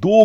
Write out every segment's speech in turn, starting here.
2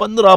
15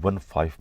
15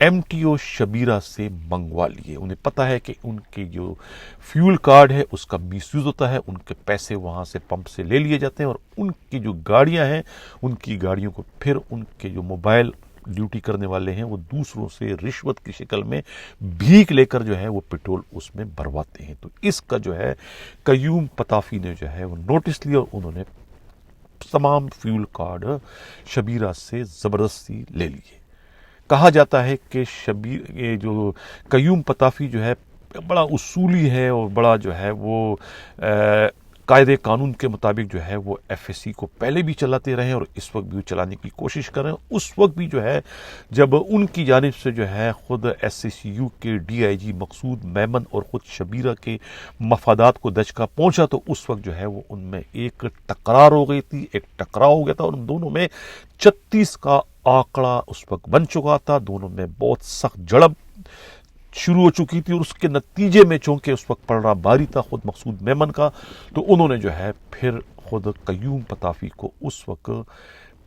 MTO Shabira سے منگوا لیے. انہیں پتا ہے کہ ان کے جو فیول کارڈ ہے اس کا مس یوز ہوتا ہے, ان کے پیسے وہاں سے پمپ سے لے لیے جاتے ہیں, اور ان کی جو گاڑیاں ہیں ان کی گاڑیوں کو پھر ان کے جو موبائل ڈیوٹی کرنے والے ہیں وہ دوسروں سے رشوت کی شکل میں بھیک لے کر جو ہے وہ پیٹرول اس میں بھرواتے ہیں. تو اس کا جو ہے قیوم پتافی نے جو ہے وہ نوٹس لیا, اور انہوں نے تمام فیول کارڈ شبیرہ سے زبردستی لے لیے. کہا جاتا ہے کہ یہ جو قیوم پتافی جو ہے بڑا اصولی ہے, اور بڑا جو ہے وہ قاعدے قانون کے مطابق جو ہے وہ FSC کو پہلے بھی چلاتے رہے اور اس وقت بھی چلانے کی کوشش کر رہے ہیں. اس وقت بھی جو ہے جب ان کی جانب سے جو ہے خود SSU کے DIG مقصود میمن اور خود شبیرہ کے مفادات کو دھچکا پہنچا, تو اس وقت جو ہے وہ ان میں ایک تکرار ہو گئی تھی, ایک ٹکراؤ ہو گیا تھا, اور ان دونوں میں 36 کا آنکڑا اس وقت بن چکا تھا. دونوں میں بہت سخت جھڑپ شروع ہو چکی تھی, اور اس کے نتیجے میں چونکہ اس وقت پلڑا باری تھا خود مقصود میمن کا, تو انہوں نے جو ہے پھر خود قیوم پتافی کو اس وقت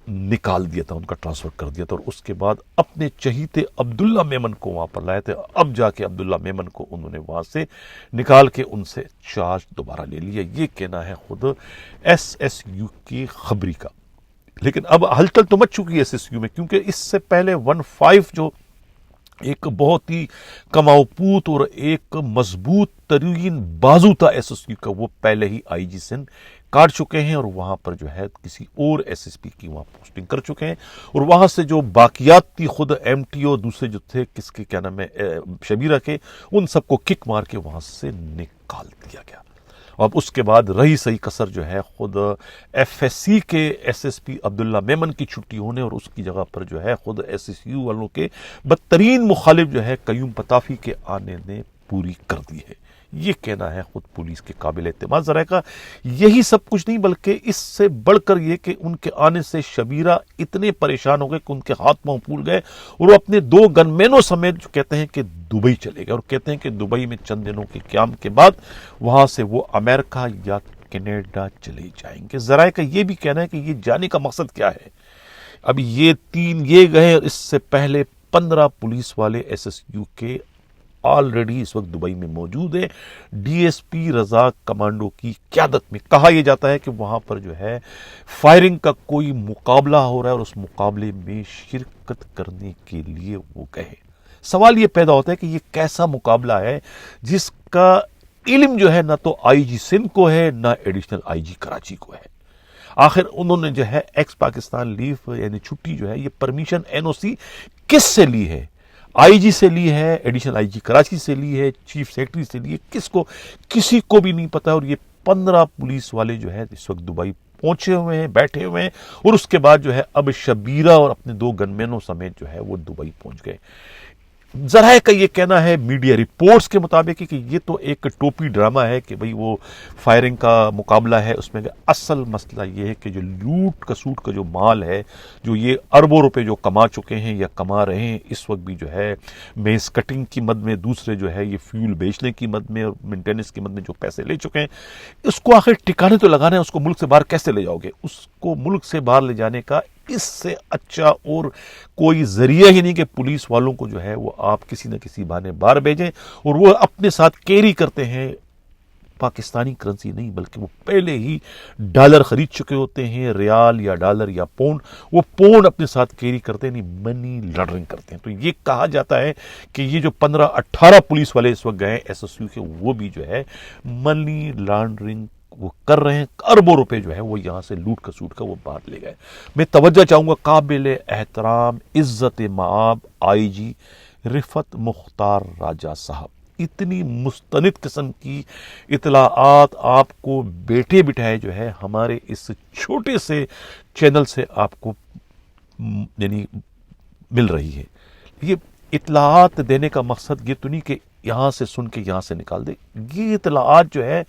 نکال دیا تھا, ان کا ٹرانسفر کر دیا تھا, اور اس کے بعد اپنے چہیتے عبداللہ میمن کو وہاں پر لائے تھے. اب جا کے عبداللہ میمن کو انہوں نے وہاں سے نکال کے ان سے چارج دوبارہ لے لیا. یہ کہنا ہے خود SSU کی خبری کا. لیکن اب ہلچل تو مچ چکی ہے SSU میں, کیونکہ اس سے پہلے 15 جو ایک بہت ہی کماؤپوت اور ایک مضبوط ترین بازو تھا SSU کا, وہ پہلے ہی IG سندھ کاٹ چکے ہیں, اور وہاں پر جو ہے کسی اور SSP کی وہاں پوسٹنگ کر چکے ہیں, اور وہاں سے جو باقیات تھی خود MTO دوسرے جو تھے کس کے کیا نام ہے شبیرہ کے, ان سب کو کک مار کے وہاں سے نکال دیا گیا. اب اس کے بعد رہی صحیح کسر جو ہے خود FSC کے SSP عبداللہ میمن کی چھٹی ہونے, اور اس کی جگہ پر جو ہے خود SSU والوں کے بدترین مخالف جو ہے قیوم پتافی کے آنے نے پوری کر دی ہے. یہ کہنا ہے خود پولیس کے قابل اعتماد ذرائع کا. یہی سب کچھ نہیں بلکہ اس سے بڑھ کر یہ کہ ان کے آنے سے شبیرہ اتنے پریشان ہو گئے کہ ان کے ہاتھ پاؤں پھول گئے, اور وہ اپنے 2 گن مینوں سمیت جو کہتے ہیں کہ دبئی چلے گئے, اور کہتے ہیں کہ دبئی میں چند دنوں کے قیام کے بعد وہاں سے وہ امریکہ یا کینیڈا چلے جائیں گے. ذرائع کا یہ بھی کہنا ہے کہ یہ جانے کا مقصد کیا ہے. اب یہ 3 یہ گئے, اور اس سے پہلے 15 پولیس والے SSU کے آلریڈی اس وقت دبئی میں موجود ہے DSP رضا کمانڈو کی قیادت میں. کہا یہ جاتا ہے کہ وہاں پر جو ہے فائرنگ کا کوئی مقابلہ ہو رہا ہے, اور اس مقابلے میں شرکت کرنے کے لیے وہ گئے. سوال یہ پیدا ہوتا ہے کہ یہ کیسا مقابلہ ہے جس کا علم جو ہے نہ تو IG سندھ کو ہے نہ ایڈیشنل IG کراچی کو ہے. آخر انہوں نے جو ہے ایکس پاکستان لیو یعنی چھٹی جو ہے یہ پرمیشن NOC کس سے لی ہے؟ IG سے لی ہے, ایڈیشنل IG کراچی سے لی ہے, چیف سیکرٹری سے لی ہے, کس کو؟ کسی کو بھی نہیں پتا. اور یہ 15 پولیس والے جو ہے اس وقت دبئی پہنچے ہوئے ہیں, بیٹھے ہوئے ہیں, اور اس کے بعد جو ہے اب شبیرہ اور اپنے 2 گن مینوں سمیت جو ہے وہ دبئی پہنچ گئے. ذرائع کا یہ کہنا ہے میڈیا رپورٹس کے مطابق کہ یہ تو ایک ٹوپی ڈرامہ ہے کہ بھئی وہ فائرنگ کا مقابلہ ہے. اس میں اصل مسئلہ یہ ہے کہ جو لوٹ کسوٹ کا جو مال ہے, جو یہ اربوں روپے جو کما چکے ہیں یا کما رہے ہیں اس وقت بھی جو ہے میز کٹنگ کی مد میں, دوسرے جو ہے یہ فیول بیچنے کی مد میں اور مینٹیننس کی مد میں جو پیسے لے چکے ہیں, اس کو آخر ٹھکانے تو لگانا ہے. اس کو ملک سے باہر کیسے لے جاؤ گے؟ اس کو ملک سے باہر لے جانے کا اس سے اچھا اور کوئی ذریعہ ہی نہیں کہ پولیس والوں کو جو ہے وہ آپ کسی نہ کسی بہانے باہر بھیجیں, اور وہ اپنے ساتھ کیری کرتے ہیں پاکستانی کرنسی نہیں بلکہ وہ پہلے ہی ڈالر خرید چکے ہوتے ہیں, ریال یا ڈالر یا پونڈ, وہ پونڈ اپنے ساتھ کیری کرتے ہیں, نہیں منی لانڈرنگ کرتے ہیں. تو یہ کہا جاتا ہے کہ یہ جو 15-18 پولیس والے اس وقت گئے SSU کے, وہ بھی جو ہے منی لانڈرنگ وہ کر رہے ہیں. اربوں روپے جو ہے وہ یہاں سے لوٹ کسوٹ کا وہ باہر لے گئے. میں توجہ چاہوں گا قابل احترام عزت مآب IG رفعت مختار راجہ صاحب, اتنی مستند قسم کی اطلاعات آپ کو بیٹھے بٹھائے جو ہے ہمارے اس چھوٹے سے چینل سے آپ کو یعنی مل رہی ہے. یہ اطلاعات دینے کا مقصد یہ تو نہیں کہ یہاں سے سن کے یہاں سے نکال دے. یہ اطلاعات جو ہے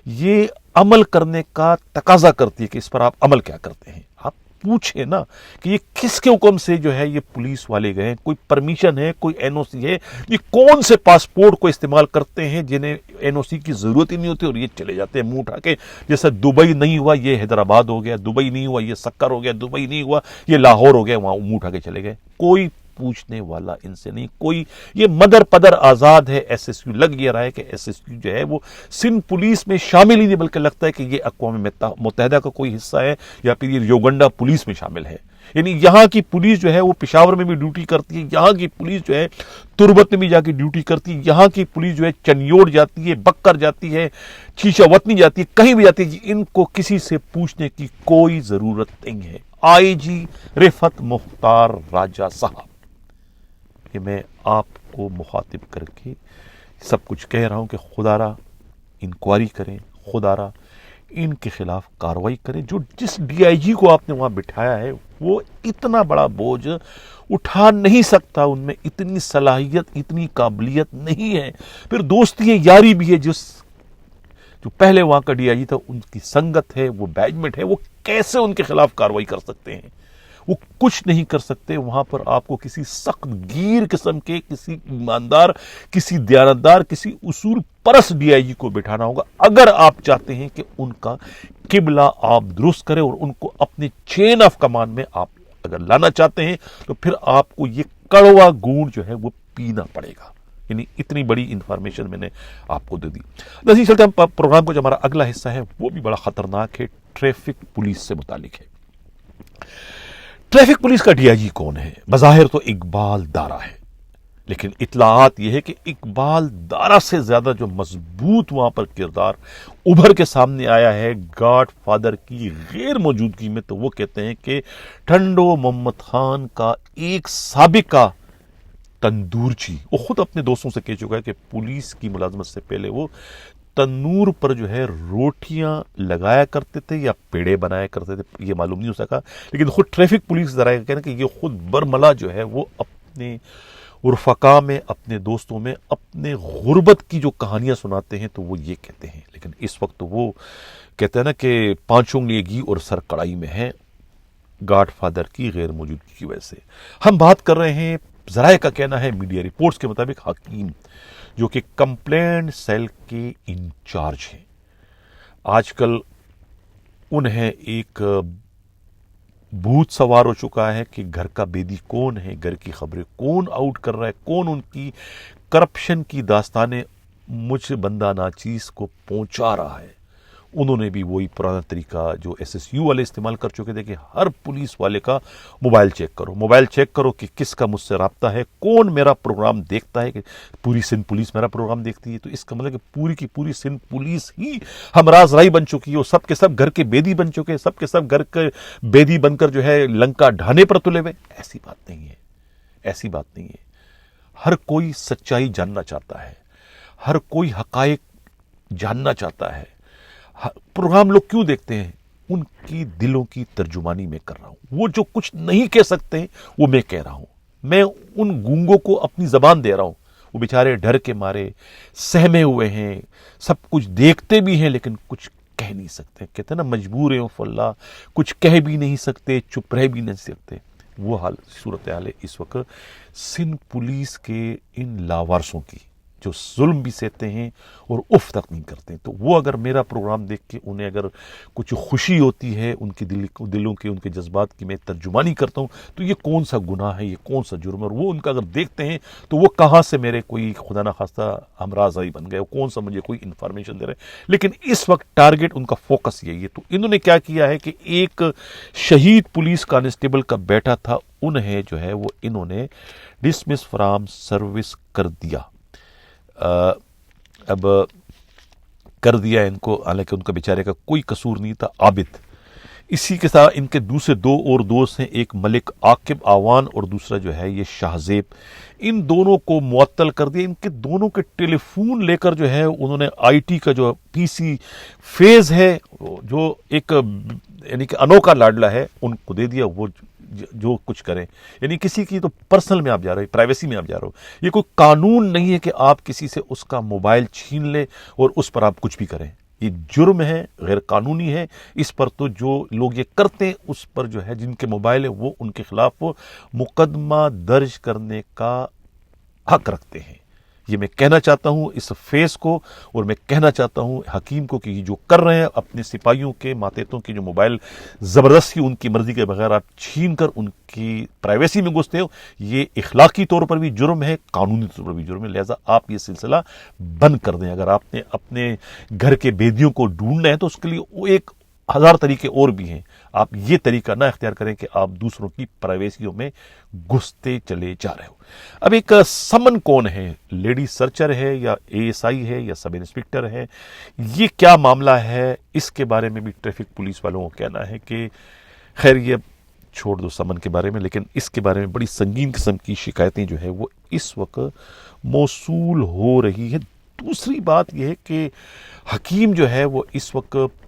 یہ عمل کرنے کا تقاضا کرتی ہے کہ اس پر آپ عمل کیا کرتے ہیں. آپ پوچھیں نا کہ یہ کس کے حکم سے جو ہے یہ پولیس والے گئے, کوئی پرمیشن ہے, کوئی NOC ہے, یہ کون سے پاسپورٹ کو استعمال کرتے ہیں جنہیں NOC کی ضرورت ہی نہیں ہوتی, اور یہ چلے جاتے ہیں منہ اٹھا کے. جیسے دبئی نہیں ہوا یہ حیدرآباد ہو گیا, دبئی نہیں ہوا یہ سکر ہو گیا, دبئی نہیں ہوا یہ لاہور ہو گیا, وہاں منہ اٹھا کے چلے گئے. کوئی پوچھنے والا ان سے نہیں کوئی. یہ مدر پدر آزاد ہے. ایس ایس یو لگ یہ رہا ہے کہ ایس ایس یو جو ہے وہ سندھ پولیس میں شامل ہی نہیں، بلکہ لگتا ہے کہ یہ اقوام متحدہ کا کوئی حصہ ہے یا پھر یہ یوگنڈا پولیس میں شامل ہے. یعنی یہاں کی پولیس جو ہے وہ پشاور میں بھی ڈیوٹی کرتی ہے، یہاں کی پولیس جو ہے تربت میں بھی جا کے ڈیوٹی کرتی ہے، یہاں کی پولیس جو ہے چنیوڑ جاتی ہے، بکر جاتی ہے، چیشا وطنی جاتی ہے، کہیں بھی جاتی ہے. ان کو کسی سے پوچھنے کی کوئی ضرورت نہیں ہے. آئی جی رفعت مختار راجہ صاحب، کہ میں آپ کو مخاطب کر کے سب کچھ کہہ رہا ہوں کہ خدا را انکوائری کریں، خدا را ان کے خلاف کاروائی کریں. جو جس ڈی آئی جی کو آپ نے وہاں بٹھایا ہے وہ اتنا بڑا بوجھ اٹھا نہیں سکتا، ان میں اتنی صلاحیت اتنی قابلیت نہیں ہے. پھر دوستی ہے، یاری بھی ہے. جو پہلے وہاں کا ڈی آئی جی تھا ان کی سنگت ہے، وہ بیچمنٹ ہے، وہ کیسے ان کے خلاف کاروائی کر سکتے ہیں؟ وہ کچھ نہیں کر سکتے. وہاں پر آپ کو کسی سخت گیر قسم کے، کسی ایماندار، کسی دیانتدار، کسی اصول پرست ڈی آئی جی کو بٹھانا ہوگا اگر آپ چاہتے ہیں کہ ان کا قبلہ آپ درست کریں اور ان کو اپنے چین آف کمانڈ میں آپ اگر لانا چاہتے ہیں تو پھر آپ کو یہ کڑوا گھونٹ جو ہے وہ پینا پڑے گا. یعنی اتنی بڑی انفارمیشن میں نے آپ کو دے دی. نظیر چلتے ہم پروگرام کو جو ہمارا اگلا حصہ ہے وہ بھی بڑا خطرناک ہے، ٹریفک پولیس سے متعلق ہے. ٹریفک پولیس کا ڈی آئی جی کون ہے؟ بظاہر تو اقبال دارا ہے، لیکن اطلاعات یہ ہے کہ اقبال دارا سے زیادہ جو مضبوط وہاں پر کردار ابھر کے سامنے آیا ہے گاڈ فادر کی غیر موجودگی میں، تو وہ کہتے ہیں کہ ٹھنڈو محمد خان کا ایک سابقہ تندورچی، وہ خود اپنے دوستوں سے کہہ چکا ہے کہ پولیس کی ملازمت سے پہلے وہ تنور پر جو ہے روٹیاں لگایا کرتے تھے یا پیڑے بنایا کرتے تھے، یہ معلوم نہیں ہو سکا. لیکن خود ٹریفک پولیس ذرائع کہنا کہ یہ خود برملا جو ہے وہ اپنے رفقا میں، اپنے دوستوں میں اپنے غربت کی جو کہانیاں سناتے ہیں تو وہ یہ کہتے ہیں. لیکن اس وقت وہ کہتے ہیں نا کہ پانچوں لیگی اور سر کڑائی میں ہے گاڈ فادر کی غیر موجودگی کی وجہ سے. ہم بات کر رہے ہیں، ذرائع کا کہنا ہے میڈیا رپورٹس کے مطابق حکیم جو کہ کمپلینٹ سیل کے انچارج ہیں. آج کل انہیں ایک بھوت سوار ہو چکا ہے کہ گھر کا بیدی کون ہے، گھر کی خبریں کون آؤٹ کر رہا ہے، کون ان کی کرپشن کی داستانیں مجھ بندہ ناچیز کو پہنچا رہا ہے. انہوں نے بھی وہی پرانا طریقہ جو ایس ایس یو والے استعمال کر چکے تھے کہ ہر پولیس والے کا موبائل چیک کرو کہ کس کا مجھ سے رابطہ ہے، کون میرا پروگرام دیکھتا ہے. کہ پوری سندھ پولیس میرا پروگرام دیکھتی ہے تو اس کا مطلب کہ پوری کی پوری سندھ پولیس ہی ہمراز رائی بن چکی ہے، اور سب کے سب گھر کے بیدی بن چکے ہیں، سب کے سب گھر کے بیدی بن کر جو ہے لنکا ڈھانے پر تلے ہوئے. ایسی بات نہیں ہے، ایسی بات نہیں ہے. ہر کوئی سچائی جاننا چاہتا ہے، ہر کوئی حقائق جاننا چاہتا ہے. پروگرام لوگ کیوں دیکھتے ہیں؟ ان کی دلوں کی ترجمانی میں کر رہا ہوں. وہ جو کچھ نہیں کہہ سکتے وہ میں کہہ رہا ہوں. میں ان گونگوں کو اپنی زبان دے رہا ہوں. وہ بیچارے ڈر کے مارے سہمے ہوئے ہیں، سب کچھ دیکھتے بھی ہیں لیکن کچھ کہہ نہیں سکتے. کہتے ہیں نا مجبور ہیں فاللہ، کچھ کہہ بھی نہیں سکتے، چپ رہ بھی نہیں سکتے. وہ صورتحال ہے اس وقت سندھ پولیس کے ان لاوارسوں کی جو ظلم بھی سہتے ہیں اور اف تک نہیں کرتے. تو وہ اگر میرا پروگرام دیکھ کے انہیں اگر کچھ خوشی ہوتی ہے، ان کی دلوں کے ان کے جذبات کی میں ترجمانی کرتا ہوں، تو یہ کون سا گناہ ہے، یہ کون سا جرم ہے. اور وہ ان کا اگر دیکھتے ہیں تو وہ کہاں سے میرے کوئی خدا نخواستہ ہمراز آئی بن گئے، کون سا مجھے کوئی انفارمیشن دے رہے ہیں. لیکن اس وقت ٹارگٹ ان کا فوکس یہی ہے. تو انہوں نے کیا کیا ہے کہ ایک شہید پولیس کانسٹیبل کا بیٹا تھا، انہیں جو ہے وہ انہوں نے ڈسمس فرام سروس کر دیا. اب کر دیا ان کو، حالانکہ ان کا بیچارے کا کوئی قصور نہیں تھا. عابد، اسی کے ساتھ ان کے دوسرے دو اور دوست ہیں، ایک ملک عاقب آوان اور دوسرا جو ہے یہ شاہزیب. ان دونوں کو معطل کر دیا. ان کے دونوں کے ٹیلی فون لے کر جو ہے انہوں نے آئی ٹی کا جو پی سی فیز ہے جو ایک یعنی کہ انوکھا لاڈلا ہے ان کو دے دیا. وہ جو کچھ کریں، یعنی کسی کی تو پرسنل میں آپ جا رہے ہو، پرائیویسی میں آپ جا رہے ہو. یہ کوئی قانون نہیں ہے کہ آپ کسی سے اس کا موبائل چھین لیں اور اس پر آپ کچھ بھی کریں. یہ جرم ہے، غیر قانونی ہے. اس پر تو جو لوگ یہ کرتے ہیں اس پر جو ہے جن کے موبائل ہے وہ ان کے خلاف مقدمہ درج کرنے کا حق رکھتے ہیں. یہ میں کہنا چاہتا ہوں اس فیس کو، اور میں کہنا چاہتا ہوں حکیم کو کہ یہ جو کر رہے ہیں اپنے سپاہیوں کے ماتحتوں کے جو موبائل زبردستی ان کی مرضی کے بغیر آپ چھین کر ان کی پرائیویسی میں گھستے ہو، یہ اخلاقی طور پر بھی جرم ہے، قانونی طور پر بھی جرم ہے، لہذا آپ یہ سلسلہ بند کر دیں۔ اگر آپ نے اپنے گھر کے بیدیوں کو ڈھونڈنا ہے تو اس کے لیے ایک ہزار طریقے اور بھی ہیں، آپ یہ طریقہ نہ اختیار کریں کہ آپ دوسروں کی پرائیویسیوں میں گھستے چلے جا رہے ہو۔ اب ایک سمن کون ہے، لیڈی سرچر ہے یا اے ایس آئی ہے یا سب انسپکٹر ہے، یہ کیا معاملہ ہے، اس کے بارے میں بھی ٹریفک پولیس والوں کو کہنا ہے کہ خیر یہ چھوڑ دو سمن کے بارے میں، لیکن اس کے بارے میں بڑی سنگین قسم کی شکایتیں جو ہے وہ اس وقت موصول ہو رہی ہے۔ دوسری بات یہ ہے کہ حکیم جو ہے وہ اس وقت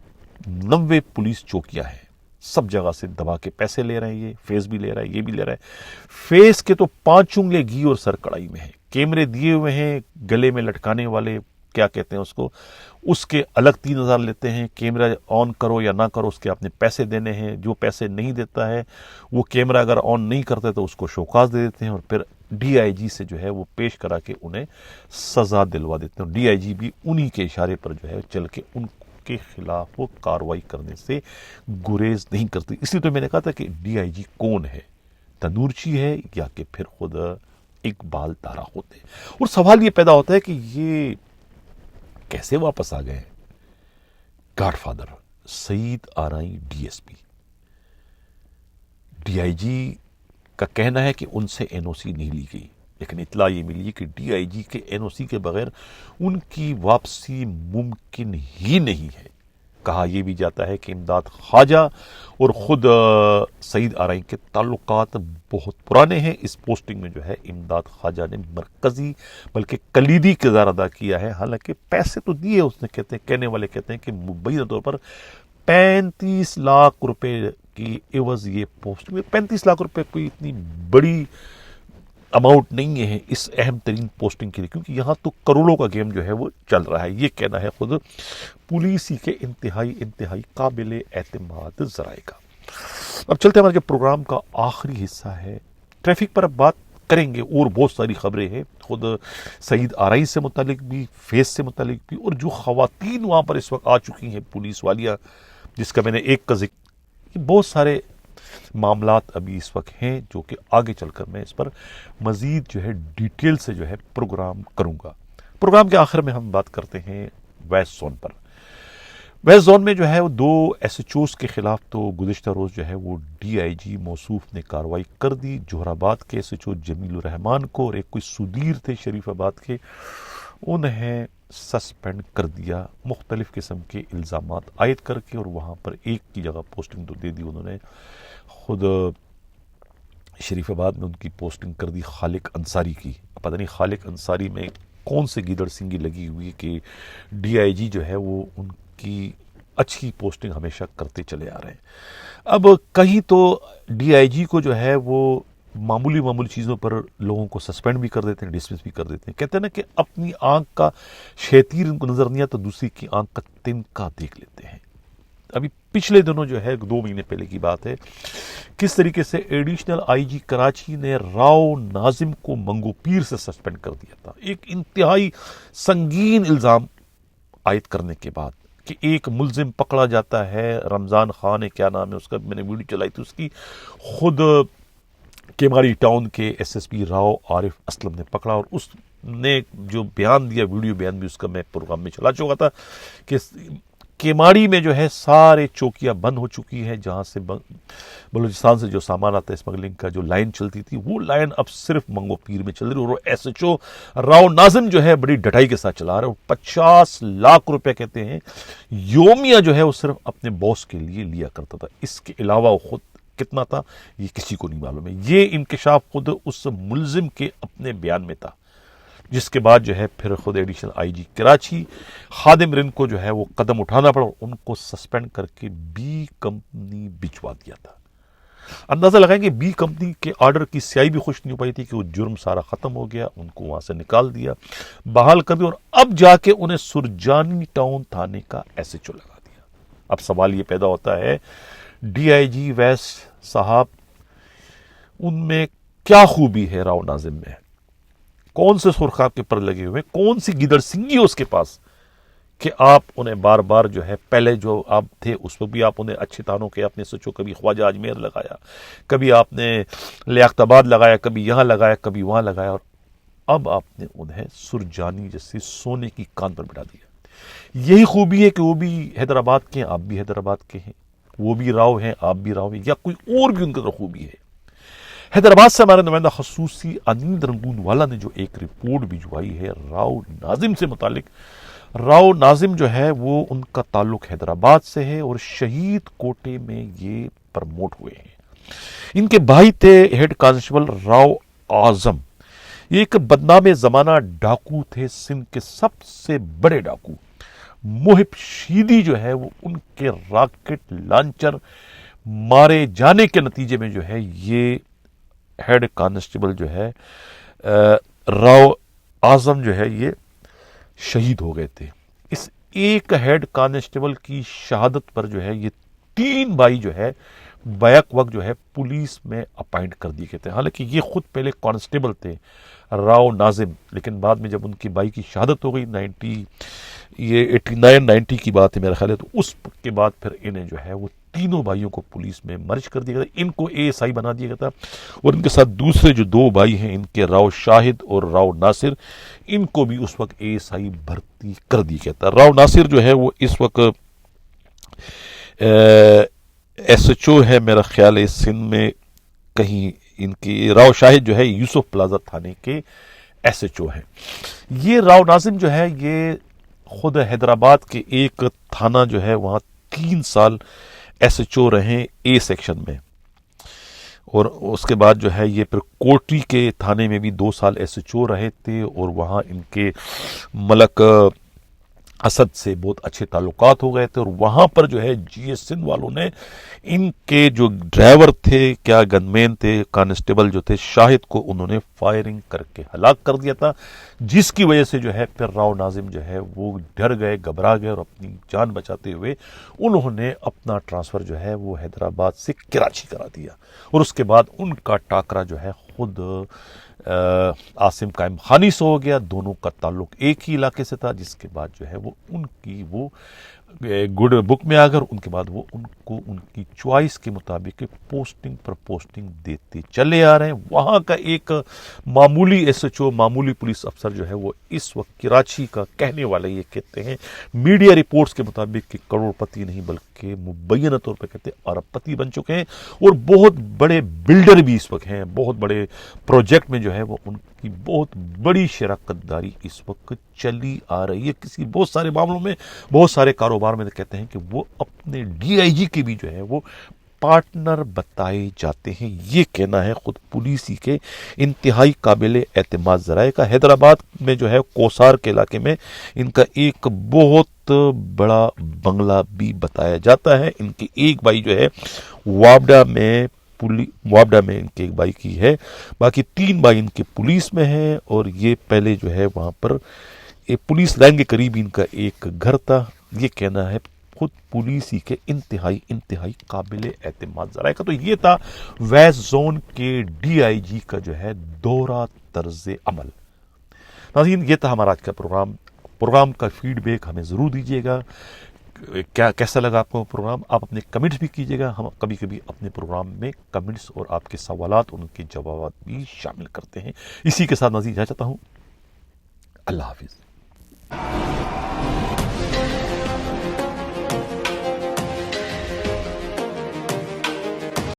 90 پولیس چوکیاں ہیں، سب جگہ سے دبا کے پیسے لے رہے ہیں، یہ فیس بھی لے رہا ہے، یہ بھی لے رہا ہے۔ فیس کے تو 5 انگلیں گھی اور سر کڑائی میں ہیں، کیمرے دیے ہوئے ہیں گلے میں لٹکانے والے، کیا کہتے ہیں اس کے الگ 3000 لیتے ہیں، کیمرہ آن کرو یا نہ کرو اس کے اپنے پیسے دینے ہیں، جو پیسے نہیں دیتا ہے وہ کیمرہ اگر آن نہیں کرتے تو اس کو شوکاز دے دیتے ہیں، اور پھر ڈی آئی جی سے جو ہے وہ پیش کرا کے انہیں سزا دلوا دیتے ہیں۔ ڈی آئی جی بھی انہی کے اشارے پر جو ہے چل کے ان کے خلاف وہ کاروائی کرنے سے گریز نہیں کرتی۔ اس لیے تو میں نے کہا تھا کہ ڈی آئی جی کون ہے، تنورچی ہے یا کہ پھر خود اقبال تارا ہوتے، اور سوال یہ پیدا ہوتا ہے کہ یہ کیسے واپس آ گئے؟ God father Saeed Arai D S P, D I G کا کہنا ہے کہ ان سے این او سی نہیں لی گئی، لیکن اطلاع یہ ملی کہ ڈی آئی جی کے این او سی کے بغیر ان کی واپسی ممکن ہی نہیں ہے۔ کہا یہ بھی جاتا ہے کہ امداد خواجہ اور خود سعید آرائی کے تعلقات بہت پرانے ہیں۔ اس پوسٹنگ میں جو ہے امداد خواجہ نے مرکزی بلکہ کلیدی کردار ادا کیا ہے، حالانکہ پیسے تو دیے اس نے، کہنے والے کہتے ہیں کہ مبینہ طور پر 35 لاکھ روپے کی عوض یہ پوسٹنگ، 35 لاکھ روپے کوئی اتنی بڑی اماؤنٹ نہیں ہے اس اہم ترین پوسٹنگ کے لیے، کیونکہ یہاں تو کروڑوں کا گیم جو ہے وہ چل رہا ہے۔ یہ کہنا ہے خود پولیس کے انتہائی قابل اعتماد ذرائع کا۔ اب چلتے ہیں ہمارے جو پروگرام کا آخری حصہ ہے، ٹریفک پر اب بات کریں گے، اور بہت ساری خبریں ہیں خود سعید آرائی سے متعلق بھی، فیس سے متعلق بھی، اور جو خواتین وہاں پر اس وقت آ چکی ہیں پولیس والیاں، جس کا میں نے ایک کا ذکر، بہت سارے معاملات ابھی اس وقت ہیں جو کہ آگے چل کر میں اس پر مزید جو ہے ڈیٹیل سے جو ہے پروگرام کروں گا۔ پروگرام کے آخر میں ہم بات کرتے ہیں ویسٹ زون پر۔ ویسٹ زون میں جو ہے وہ 2 ایس ایچ اوز کے خلاف تو گزشتہ روز جو ہے وہ ڈی آئی جی موصوف نے کارروائی کر دی۔ جوہر آباد کے ایس ایچ او جمیل الرحمان کو اور ایک کوئی سدیر تھے شریف آباد کے، انہیں سسپینڈ کر دیا مختلف قسم کے الزامات عائد کر کے، اور وہاں پر ایک کی جگہ پوسٹنگ تو دے دی انہوں نے، خود شریف آباد میں ان کی پوسٹنگ کر دی خالق انصاری کی۔ پتہ نہیں خالق انصاری میں کون سے گیدڑ سنگی لگی ہوئی کہ ڈی آئی جی جو ہے وہ ان کی اچھی پوسٹنگ ہمیشہ کرتے چلے آ رہے ہیں۔ اب کہیں تو ڈی آئی جی کو جو ہے وہ معمولی چیزوں پر لوگوں کو سسپینڈ بھی کر دیتے ہیں، ڈسمس بھی کر دیتے ہیں۔ کہتے ہیں نا کہ اپنی آنکھ کا شیطیر ان کو نظر نہیں آتا، دوسری کی آنکھ کا تنکا دیکھ لیتے ہیں۔ ابھی پچھلے دنوں جو ہے 2 مہینے پہلے کی بات ہے، کس طریقے سے ایڈیشنل آئی جی کراچی نے راؤ ناظم کو منگو پیر سے سسپینڈ کر دیا تھا، ایک انتہائی سنگین الزام عائد کرنے کے بعد کہ ایک ملزم پکڑا جاتا ہے، رمضان خان ہے، کیا نام ہے اس کا، میں نے ویڈیو چلائی تھی اس کی، خود کیماری ٹاؤن کے ایس ایس پی راؤ عارف اسلم نے پکڑا، اور اس نے جو بیان دیا، ویڈیو بیان بھی اس کا میں پروگرام میں چلا چکا تھا، کہ کیماڑی میں جو ہے سارے چوکیاں بند ہو چکی ہیں، جہاں سے بلوچستان سے جو سامان آتا ہے اسمگلنگ کا، جو لائن چلتی تھی وہ لائن اب صرف منگو پیر میں چل رہی ہے، اور ایس ایچ او راؤ ناظم جو ہے بڑی ڈٹائی کے ساتھ چلا رہا ہے، 50 لاکھ روپے کہتے ہیں یومیہ جو ہے وہ صرف اپنے باس کے لیے لیا کرتا تھا، اس کے علاوہ وہ خود کتنا تھا یہ کسی کو نہیں معلوم ہے۔ یہ انکشاف خود اس ملزم کے اپنے بیان میں تھا، جس کے بعد جو ہے پھر خود ایڈیشنل آئی جی کراچی خادم رن کو جو ہے وہ قدم اٹھانا پڑا، ان کو سسپینڈ کر کے بی کمپنی بھجوا دیا تھا۔ اندازہ لگائیں کہ بی کمپنی کے آرڈر کی سیاہی بھی خوش نہیں ہو پائی تھی کہ وہ جرم سارا ختم ہو گیا، ان کو وہاں سے نکال دیا، بحال کر دیا، اور اب جا کے انہیں سرجانی ٹاؤن تھانے کا ایس ایچ او لگا دیا۔ اب سوال یہ پیدا ہوتا ہے ڈی آئی جی ویسٹ صاحب، ان میں کیا خوبی ہے راؤ ناظم میں کون سے سرخ آپ کے پر لگے ہوئے، کون سی گدڑ سنگی ہے اس کے پاس کہ آپ انہیں بار بار جو ہے، پہلے جو آپ تھے اس وقت بھی آپ انہیں اچھے تانوں کے اپنے سچو، کبھی خواجہ اجمیر لگایا، کبھی آپ نے لیاقت آباد لگایا، کبھی یہاں لگایا، کبھی وہاں لگایا، اور اب آپ نے انہیں سرجانی جیسے سونے کی کان پر بٹھا دیا۔ یہی خوبی ہے کہ وہ بھی حیدرآباد کے ہیں، آپ بھی حیدرآباد کے ہیں، وہ بھی راؤ ہیں، آپ بھی راؤ ہیں، یا کوئی اور بھی ان کی طرح خوبی ہے۔ حیدرآباد سے ہمارے نمائندہ خصوصی انیل رنگون والا نے جو ایک رپورٹ بھجوائی ہے راؤ ناظم سے متعلق۔ راؤ ناظم جو ہے وہ ان کا تعلق حیدرآباد سے ہے اور شہید کوٹے میں یہ پرموٹ ہوئے ہیں۔ ان کے بھائی تھے ہیڈ کانسٹیبل راؤ اعظم، یہ ایک بدنام زمانہ ڈاکو تھے، سندھ کے سب سے بڑے ڈاکو۔ محب شیدی جو ہے وہ ان کے راکٹ لانچر مارے جانے کے نتیجے میں جو ہے یہ ہیڈ کانسٹیبل جو ہے راؤ اعظم جو ہے یہ شہید ہو گئے تھے۔ اس ایک ہیڈ کانسٹیبل کی شہادت پر جو ہے یہ 3 بھائی جو ہے بیک وقت جو ہے پولیس میں اپائنٹ کر دیے گئے تھے۔ حالانکہ یہ خود پہلے کانسٹیبل تھے راؤ ناظم، لیکن بعد میں جب ان کی بھائی کی شہادت ہو گئی 89 کی بات ہے میرا خیال ہے، تو اس کے بعد پھر انہیں جو ہے وہ تینوں بھائیوں کو پولیس میں مرج کر دیا گیا تھا، ان کو اے ایس آئی بنا دیا گیا تھا، اور ان کے ساتھ دوسرے جو 2 بھائی ہیں ان کے راؤ شاہد اور راؤ ناصر، ان کو بھی اس وقت اے ایس آئی بھرتی کر دیا گیا تھا۔ راؤ ناصر جو ہے وہ اس وقت ایس ایچ او ہے میرا خیال ہے سندھ میں کہیں، ان کی راؤ شاہد جو ہے یوسف پلازا تھانے کے ایس ایچ او ہے۔ یہ راؤ ناظم جو ہے یہ خود حیدرآباد کے ایک تھانہ جو ہے وہاں 3 سال ایس ایچ او رہے اے سیکشن میں، اور اس کے بعد جو ہے یہ پھر کوٹری کے تھانے میں بھی 2 سال ایس ایچ او رہے تھے، اور وہاں ان کے ملک اسد سے بہت اچھے تعلقات ہو گئے تھے، اور وہاں پر جو ہے جی ایس سندھ والوں نے ان کے جو ڈرائیور تھے، کیا گن مین تھے، کانسٹیبل جو تھے شاہد کو انہوں نے فائرنگ کر کے ہلاک کر دیا تھا، جس کی وجہ سے جو ہے پھر راؤ ناظم جو ہے وہ ڈر گئے، گھبرا گئے، اور اپنی جان بچاتے ہوئے انہوں نے اپنا ٹرانسفر جو ہے وہ حیدرآباد سے کراچی کرا دیا، اور اس کے بعد ان کا ٹاکرا جو ہے خود عاصم قائم خانی سے ہو گیا۔ دونوں کا تعلق ایک ہی علاقے سے تھا، جس کے بعد جو ہے وہ ان کی وہ گڈ بک میں آ کر ان کے بعد وہ ان کو ان کی چوائس کے مطابق پوسٹنگ پر پوسٹنگ دیتے چلے آ رہے ہیں۔ وہاں کا ایک معمولی ایس ایچ او، معمولی پولیس افسر جو ہے وہ اس وقت کراچی کا کہنے والے یہ کہتے ہیں میڈیا رپورٹس کے مطابق کہ کروڑ پتی نہیں بلکہ مبینہ طور پر کہتے ہیں ارب پتی بن چکے ہیں، اور بہت بڑے بلڈر بھی اس وقت ہیں، بہت بڑے پروجیکٹ میں جو ہے وہ ان کی بہت بڑی شراکت داری اس وقت چلی آ رہی ہے۔ کسی بہت سارے معاملوں میں، بہت سارے کاروبار میں کہتے ہیں کہ وہ اپنے ڈی آئی جی کی بھی جو ہے وہ پارٹنر بتائے جاتے ہیں، یہ کہنا ہے خود پولیسی کے انتہائی قابل اعتماد ذرائع کا۔ حیدرآباد میں جو ہے کوسار کے علاقے میں ان کا ایک بہت بڑا بنگلہ بھی بتایا جاتا ہے۔ ان کے ایک بھائی جو ہے وابڈا میں ان کے ایک بھائی کی ہے، باقی 3 بھائی ان کے پولیس میں ہیں، اور یہ پہلے جو ہے وہاں پر ایک پولیس لائن کے قریب ان کا ایک گھر تھا، یہ کہنا ہے خود پولیسی کے انتہائی قابل اعتماد ذرائع کا۔ تو یہ تھا ویسٹ زون کے ڈی آئی جی کا جو ہے دورہ طرز عمل۔ ناظرین، یہ تھا ہمارا آج کا پروگرام کا فیڈ بیک ہمیں ضرور دیجیے گا، کیسا لگا آپ کو پروگرام، آپ اپنے کمنٹس بھی کیجیے گا۔ ہم کبھی کبھی اپنے پروگرام میں کمنٹس اور آپ کے سوالات، ان کے جوابات بھی شامل کرتے ہیں۔ اسی کے ساتھ ناظرین اجازت چاہتا ہوں، اللہ حافظ۔